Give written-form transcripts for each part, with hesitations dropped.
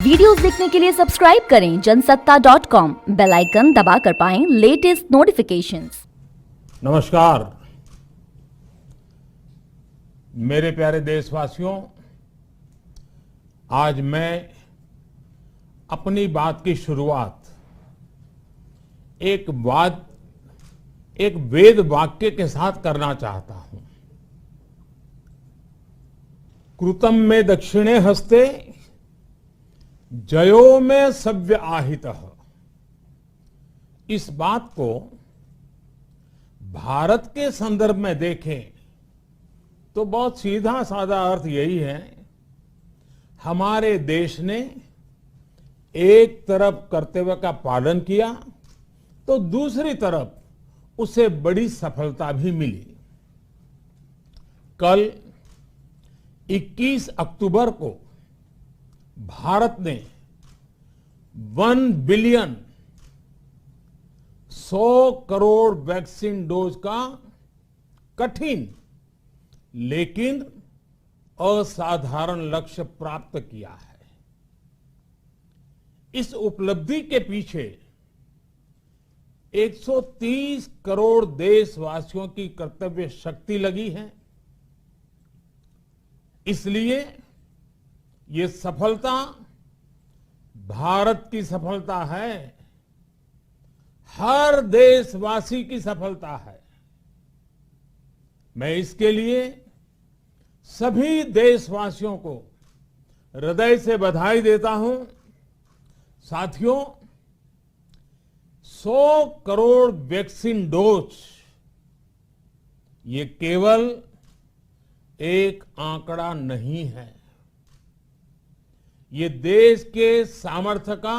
Videos देखने के लिए सब्सक्राइब करें जनसत्ता.com, बेल आइकन दबाकर पाएं लेटेस्ट नोटिफिकेशंस। नमस्कार मेरे प्यारे देशवासियों, आज मैं अपनी बात की शुरुआत एक वेद वाक्य के साथ करना चाहता हूं। कृतं में दक्षिणे हस्ते जयो में सव्य आहितः। इस बात को भारत के संदर्भ में देखें तो बहुत सीधा साधा अर्थ यही है, हमारे देश ने एक तरफ कर्तव्य का पालन किया तो दूसरी तरफ उसे बड़ी सफलता भी मिली। कल 21 अक्टूबर को भारत ने 1 बिलियन 100 करोड़ वैक्सीन डोज का कठिन लेकिन असाधारण लक्ष्य प्राप्त किया है। इस उपलब्धि के पीछे 130 करोड़ देशवासियों की कर्तव्य शक्ति लगी है। इसलिए ये सफलता भारत की सफलता है, हर देशवासी की सफलता है। मैं इसके लिए सभी देशवासियों को हृदय से बधाई देता हूं। साथियों, 100 करोड़ वैक्सीन डोज ये केवल एक आंकड़ा नहीं है, ये देश के सामर्थ्य का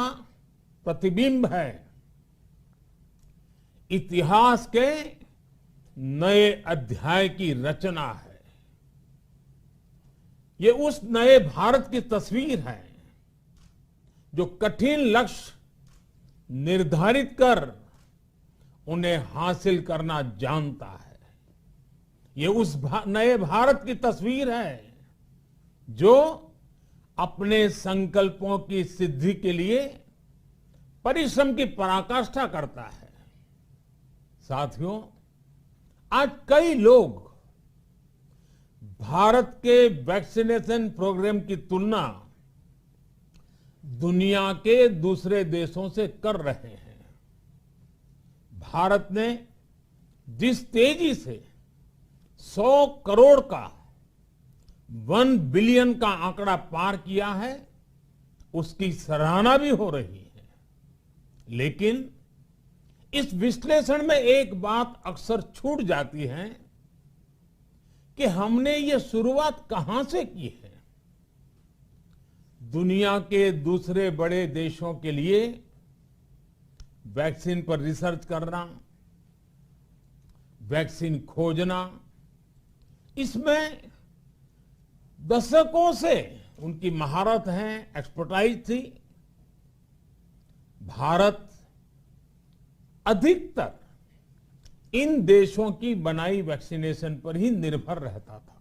प्रतिबिंब है, इतिहास के नए अध्याय की रचना है। ये उस नए भारत की तस्वीर है जो कठिन लक्ष्य निर्धारित कर उन्हें हासिल करना जानता है। ये उस नए भारत की तस्वीर है जो अपने संकल्पों की सिद्धि के लिए परिश्रम की पराकाष्ठा करता है। साथियों, आज कई लोग भारत के वैक्सीनेशन प्रोग्राम की तुलना दुनिया के दूसरे देशों से कर रहे हैं। भारत ने जिस तेजी से 100 करोड़ का 1 बिलियन का आंकड़ा पार किया है, उसकी सराहना भी हो रही है। लेकिन इस विश्लेषण में एक बात अक्सर छूट जाती है कि हमने ये शुरुआत कहां से की है। दुनिया के दूसरे बड़े देशों के लिए वैक्सीन पर रिसर्च करना, वैक्सीन खोजना, इसमें दशकों से उनकी महारत है, एक्सपर्टाइज थी। भारत अधिकतर इन देशों की बनाई वैक्सीनेशन पर ही निर्भर रहता था,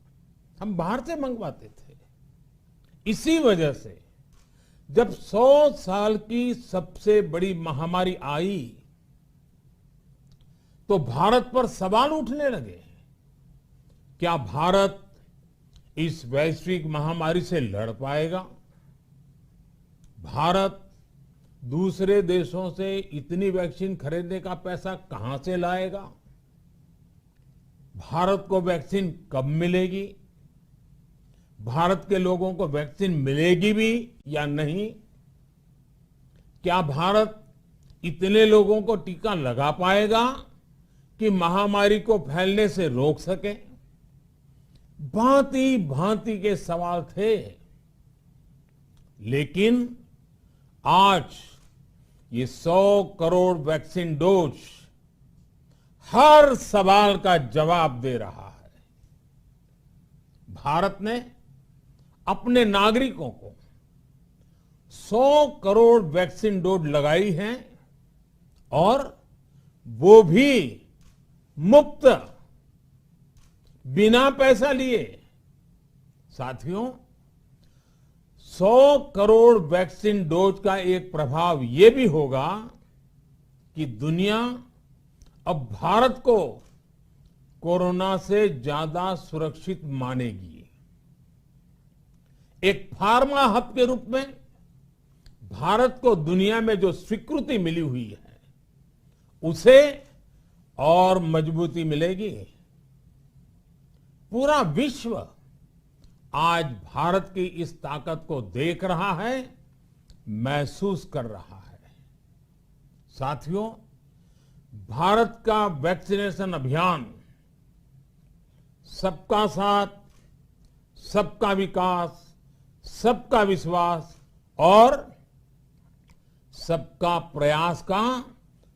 हम बाहर से मंगवाते थे। इसी वजह से जब 100 साल की सबसे बड़ी महामारी आई तो भारत पर सवाल उठने लगे, क्या भारत इस वैश्विक महामारी से लड़ पाएगा? भारत दूसरे देशों से इतनी वैक्सीन खरीदने का पैसा कहां से लाएगा? भारत को वैक्सीन कब मिलेगी? भारत के लोगों को वैक्सीन मिलेगी भी या नहीं? क्या भारत इतने लोगों को टीका लगा पाएगा कि महामारी को फैलने से रोक सके? भांति भांति के सवाल थे। लेकिन आज ये 100 करोड़ वैक्सीन डोज हर सवाल का जवाब दे रहा है। भारत ने अपने नागरिकों को 100 करोड़ वैक्सीन डोज लगाई हैं और वो भी मुफ्त, बिना पैसा लिए। साथियों, 100 करोड़ वैक्सीन डोज का एक प्रभाव ये भी होगा कि दुनिया अब भारत को कोरोना से ज्यादा सुरक्षित मानेगी। एक फार्मा हब के रूप में भारत को दुनिया में जो स्वीकृति मिली हुई है उसे और मजबूती मिलेगी। पूरा विश्व आज भारत की इस ताकत को देख रहा है, महसूस कर रहा है। साथियों, भारत का वैक्सीनेशन अभियान सबका साथ, सबका विकास, सबका विश्वास और सबका प्रयास का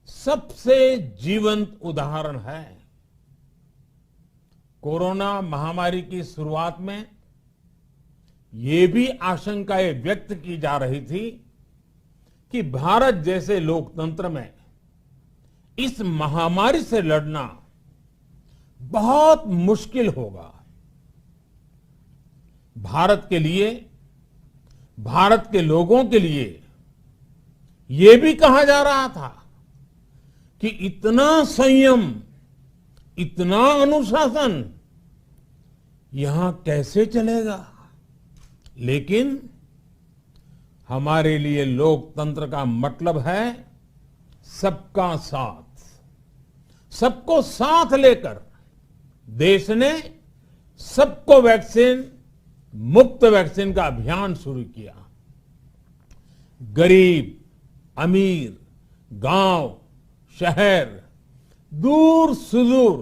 सबसे जीवंत उदाहरण है। कोरोना महामारी की शुरुआत में ये भी आशंकाएं व्यक्त की जा रही थी कि भारत जैसे लोकतंत्र में इस महामारी से लड़ना बहुत मुश्किल होगा। भारत के लिए, भारत के लोगों के लिए ये भी कहा जा रहा था कि इतना संयम, इतना अनुशासन यहां कैसे चलेगा। लेकिन हमारे लिए लोकतंत्र का मतलब है सबका साथ। सबको साथ लेकर देश ने सबको वैक्सीन, मुफ्त वैक्सीन का अभियान शुरू किया। गरीब, अमीर, गांव, शहर, दूर सुदूर,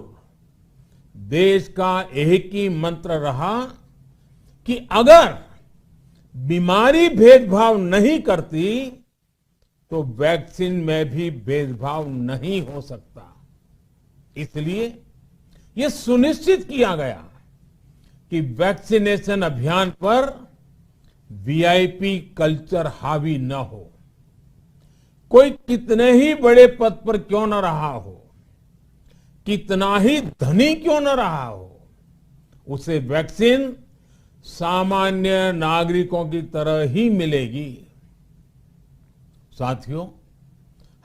देश का एक ही मंत्र रहा कि अगर बीमारी भेदभाव नहीं करती तो वैक्सीन में भी भेदभाव नहीं हो सकता। इसलिए यह सुनिश्चित किया गया कि वैक्सीनेशन अभियान पर वीआईपी कल्चर हावी न हो। कोई कितने ही बड़े पद पर क्यों न रहा हो, कितना ही धनी क्यों न रहा हो, उसे वैक्सीन सामान्य नागरिकों की तरह ही मिलेगी। साथियों,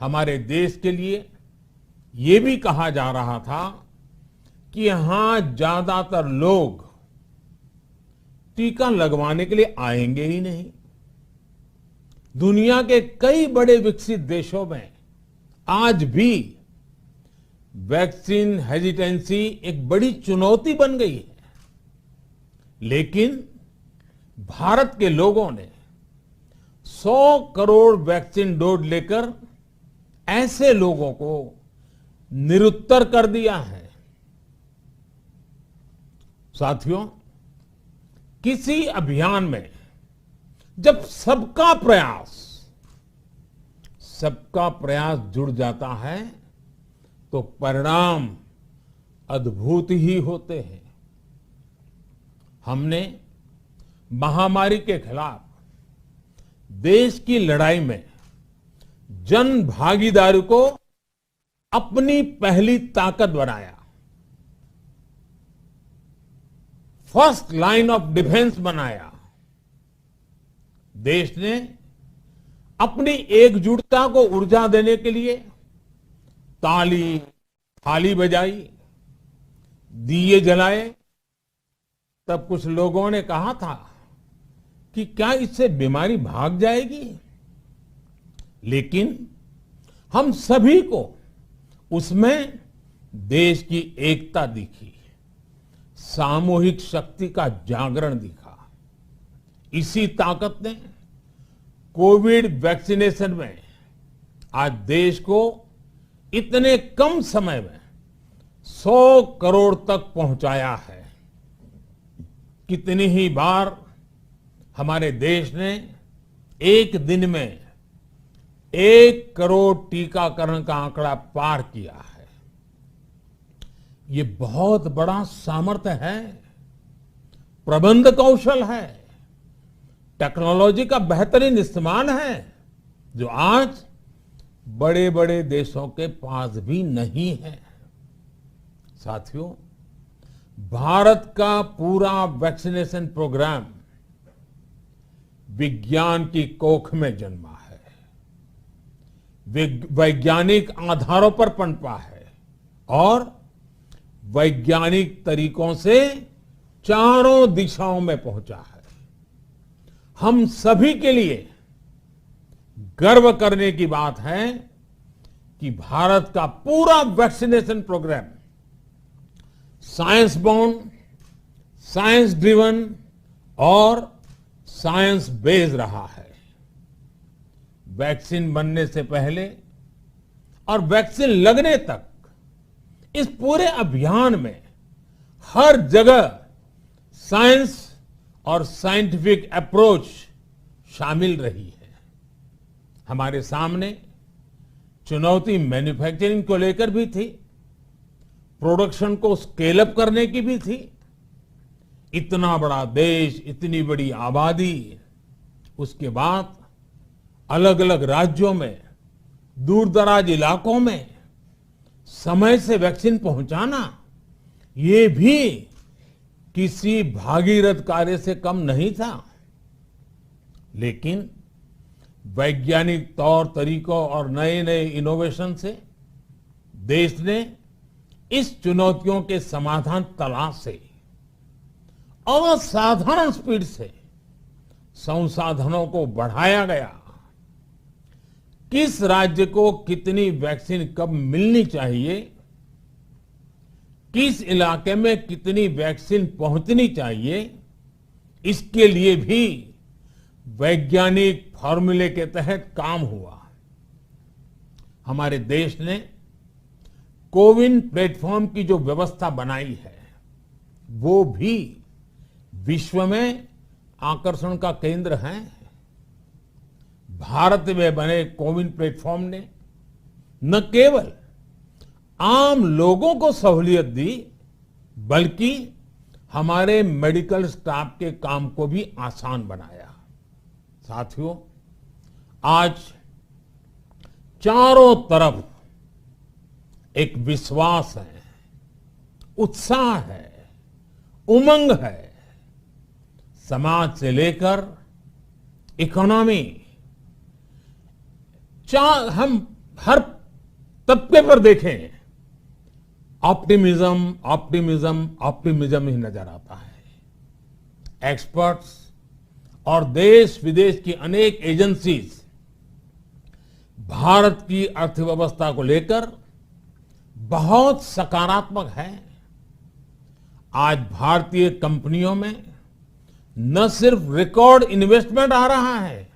हमारे देश के लिए ये भी कहा जा रहा था कि यहां ज्यादातर लोग टीका लगवाने के लिए आएंगे ही नहीं। दुनिया के कई बड़े विकसित देशों में आज भी वैक्सीन हेजिटेंसी एक बड़ी चुनौती बन गई है। लेकिन भारत के लोगों ने 100 करोड़ वैक्सीन डोज लेकर ऐसे लोगों को निरुत्तर कर दिया है। साथियों, किसी अभियान में जब सबका प्रयास जुड़ जाता है तो परिणाम अद्भुत ही होते हैं। हमने महामारी के खिलाफ देश की लड़ाई में जन भागीदारी को अपनी पहली ताकत बनाया। फर्स्ट लाइन ऑफ डिफेंस बनाया। देश ने अपनी एकजुटता को ऊर्जा देने के लिए ताली, थाली बजाई, दिए जलाए। तब कुछ लोगों ने कहा था कि क्या इससे बीमारी भाग जाएगी। लेकिन हम सभी को उसमें देश की एकता दिखी, सामूहिक शक्ति का जागरण दिखा। इसी ताकत ने कोविड वैक्सीनेशन में आज देश को इतने कम समय में 100 करोड़ तक पहुंचाया है। कितनी ही बार हमारे देश ने एक दिन में 1 करोड़ टीकाकरण का आंकड़ा पार किया है। ये बहुत बड़ा सामर्थ्य है, प्रबंध कौशल है, टेक्नोलॉजी का बेहतरीन इस्तेमाल है, जो आज बड़े बड़े देशों के पास भी नहीं है। साथियों, भारत का पूरा वैक्सीनेशन प्रोग्राम विज्ञान की कोख में जन्मा है, वैज्ञानिक आधारों पर पनपा है और वैज्ञानिक तरीकों से चारों दिशाओं में पहुंचा है। हम सभी के लिए गर्व करने की बात है कि भारत का पूरा vaccination program science bound, science driven और साइंस बेस्ड रहा है। वैक्सीन बनने से पहले और वैक्सीन लगने तक इस पूरे अभियान में हर जगह साइंस और साइंटिफिक अप्रोच शामिल रही है। हमारे सामने चुनौती मैन्युफैक्चरिंग को लेकर भी थी, प्रोडक्शन को स्केल अप करने की भी थी। इतना बड़ा देश, इतनी बड़ी आबादी, उसके बाद अलग अलग राज्यों में, दूर दराज इलाकों में समय से वैक्सीन पहुंचाना, ये भी किसी भागीरथ कार्य से कम नहीं था। लेकिन वैज्ञानिक तौर तरीकों और नए नए इनोवेशन से देश ने इस चुनौतियों के समाधान तलाशे असाधारण स्पीड से संसाधनों को बढ़ाया गया। किस राज्य को कितनी वैक्सीन कब मिलनी चाहिए, किस इलाके में कितनी वैक्सीन पहुंचनी चाहिए, इसके लिए भी वैज्ञानिक फॉर्मूले के तहत काम हुआ। हमारे देश ने कोविन प्लेटफॉर्म की जो व्यवस्था बनाई है, वो भी विश्व में आकर्षण का केंद्र है। भारत में बने कोविन प्लेटफॉर्म ने न केवल आम लोगों को सहूलियत दी, बल्कि हमारे मेडिकल स्टाफ के काम को भी आसान बनाया। साथियों, आज चारों तरफ एक विश्वास है, उत्साह है, उमंग है। समाज से लेकर इकोनॉमी, हम हर तबके पर देखें, ऑप्टिमिज्म ऑप्टिमिज्म ऑप्टिमिज्म ही नजर आता है। एक्सपर्ट्स और देश विदेश की अनेक एजेंसीज भारत की अर्थव्यवस्था को लेकर बहुत सकारात्मक है। आज भारतीय कंपनियों में न सिर्फ रिकॉर्ड इन्वेस्टमेंट आ रहा है,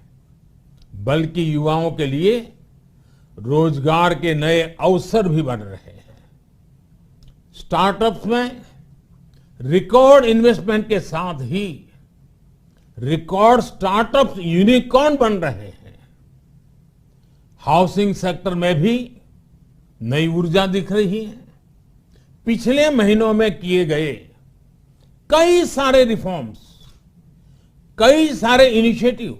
बल्कि युवाओं के लिए रोजगार के नए अवसर भी बन रहे हैं। स्टार्टअप्स में रिकॉर्ड इन्वेस्टमेंट के साथ ही रिकॉर्ड स्टार्टअप्स यूनिकॉर्न बन रहे हैं। हाउसिंग सेक्टर में भी नई ऊर्जा दिख रही है। पिछले महीनों में किए गए कई सारे रिफॉर्म्स, कई सारे इनिशिएटिव,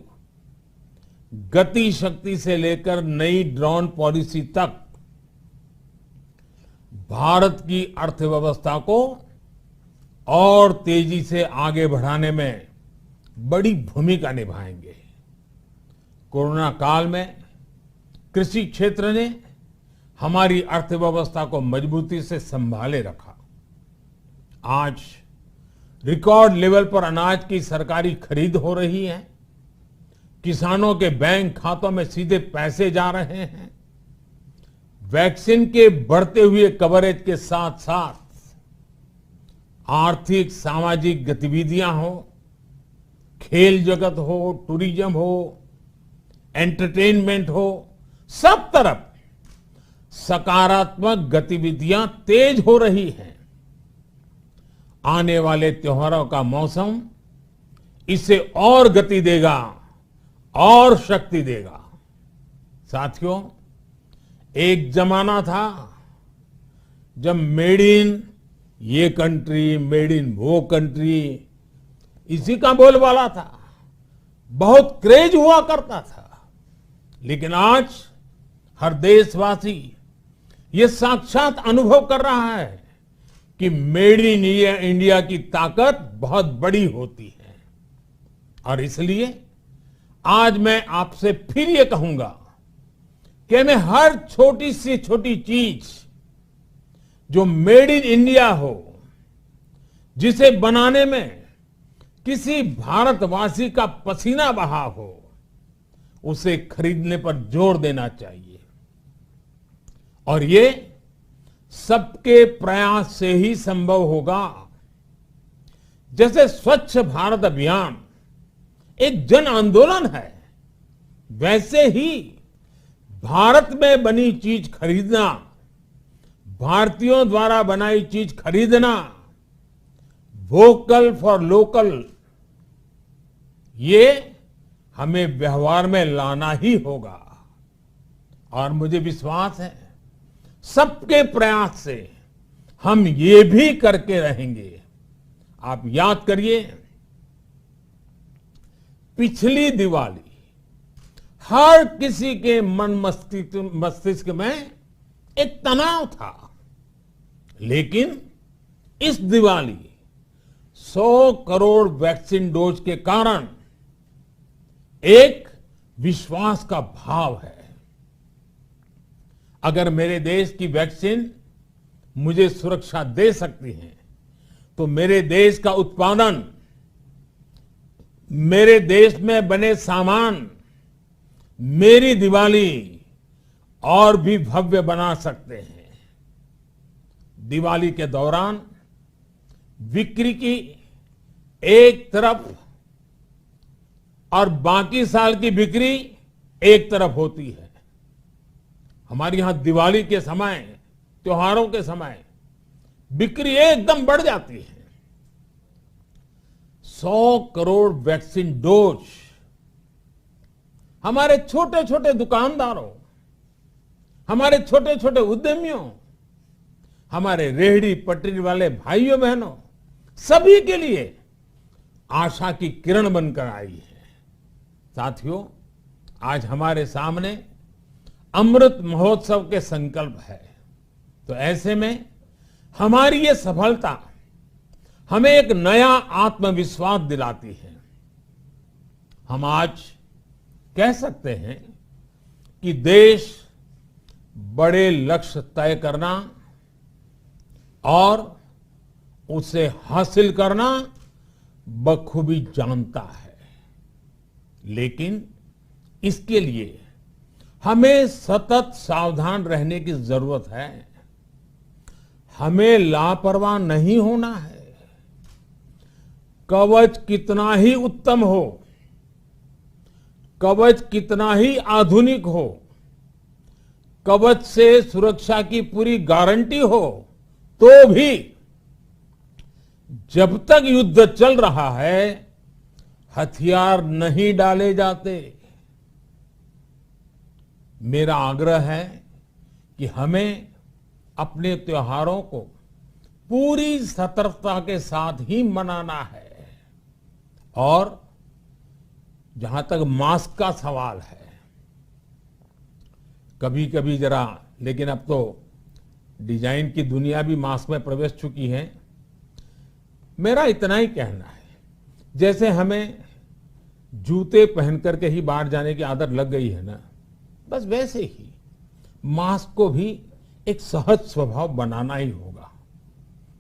गति शक्ति से लेकर नई ड्रोन पॉलिसी तक भारत की अर्थव्यवस्था को और तेजी से आगे बढ़ाने में बड़ी भूमिका निभाएंगे। कोरोना काल में कृषि क्षेत्र ने हमारी अर्थव्यवस्था को मजबूती से संभाले रखा। आज रिकॉर्ड लेवल पर अनाज की सरकारी खरीद हो रही है। किसानों के बैंक खातों में सीधे पैसे जा रहे हैं। वैक्सीन के बढ़ते हुए कवरेज के साथ साथ आर्थिक सामाजिक गतिविधियां हो, खेल जगत हो, टूरिज्म हो, एंटरटेनमेंट हो, सब तरफ सकारात्मक गतिविधियां तेज हो रही हैं। आने वाले त्योहारों का मौसम इसे और गति देगा और शक्ति देगा। साथियों, एक जमाना था जब मेड इन ये कंट्री, मेड इन वो कंट्री, इसी का बोलबाला था, बहुत क्रेज हुआ करता था। लेकिन आज हर देशवासी ये साक्षात अनुभव कर रहा है कि मेड इन इंडिया की ताकत बहुत बड़ी होती है। और इसलिए आज मैं आपसे फिर ये कहूंगा कि मैं हर छोटी से छोटी चीज जो मेड इन इंडिया हो, जिसे बनाने में किसी भारतवासी का पसीना बहा हो, उसे खरीदने पर जोर देना चाहिए। और ये सबके प्रयास से ही संभव होगा। जैसे स्वच्छ भारत अभियान एक जन आंदोलन है, वैसे ही भारत में बनी चीज खरीदना, भारतीयों द्वारा बनाई चीज खरीदना, वोकल फॉर लोकल, ये हमें व्यवहार में लाना ही होगा। और मुझे विश्वास है सबके प्रयास से हम ये भी करके रहेंगे। आप याद करिए, पिछली दिवाली हर किसी के मन मस्तिष्क में एक तनाव था, लेकिन इस दिवाली 100 करोड़ वैक्सीन डोज के कारण एक विश्वास का भाव है। अगर मेरे देश की वैक्सीन मुझे सुरक्षा दे सकती है, तो मेरे देश का उत्पादन, मेरे देश में बने सामान मेरी दिवाली और भी भव्य बना सकते हैं। दिवाली के दौरान बिक्री की एक तरफ और बाकी साल की बिक्री एक तरफ होती है। हमारे यहां दिवाली के समय, त्योहारों के समय बिक्री एकदम बढ़ जाती है। 100 करोड़ वैक्सीन डोज हमारे छोटे छोटे दुकानदारों, हमारे छोटे छोटे उद्यमियों, हमारे रेहड़ी पटरी वाले भाइयों बहनों, सभी के लिए आशा की किरण बनकर आई है। साथियों, आज हमारे सामने अमृत महोत्सव के संकल्प है, तो ऐसे में हमारी ये सफलता हमें एक नया आत्मविश्वास दिलाती है। हम आज कह सकते हैं कि देश बड़े लक्ष्य तय करना और उसे हासिल करना बखूबी जानता है, लेकिन इसके लिए हमें सतत सावधान रहने की जरूरत है। हमें लापरवाह नहीं होना है। कवच कितना ही उत्तम हो, कवच कितना ही आधुनिक हो, कवच से सुरक्षा की पूरी गारंटी हो, तो भी जब तक युद्ध चल रहा है, हथियार नहीं डाले जाते। मेरा आग्रह है कि हमें अपने त्योहारों को पूरी सतर्कता के साथ ही मनाना है। और जहां तक मास्क का सवाल है, कभी कभी जरा, लेकिन अब तो डिजाइन की दुनिया भी मास्क में प्रवेश चुकी है। मेरा इतना ही कहना है, जैसे हमें जूते पहन करके ही बाहर जाने की आदत लग गई है ना, बस वैसे ही मास्क को भी एक सहज स्वभाव बनाना ही होगा।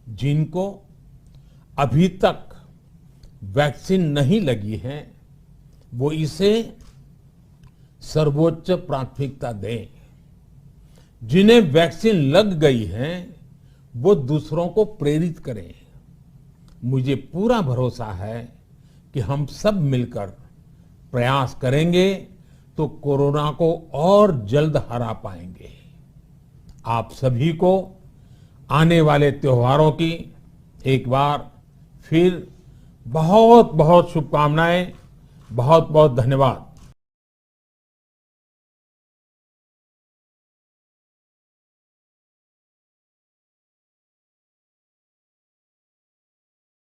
जिनको अभी तक वैक्सीन नहीं लगी है, वो इसे सर्वोच्च प्राथमिकता दें। जिन्हें वैक्सीन लग गई है, वो दूसरों को प्रेरित करें। मुझे पूरा भरोसा है कि हम सब मिलकर प्रयास करेंगे तो कोरोना को और जल्द हरा पाएंगे। आप सभी को आने वाले त्योहारों की एक बार फिर बहुत बहुत शुभकामनाएं। बहुत बहुत धन्यवाद।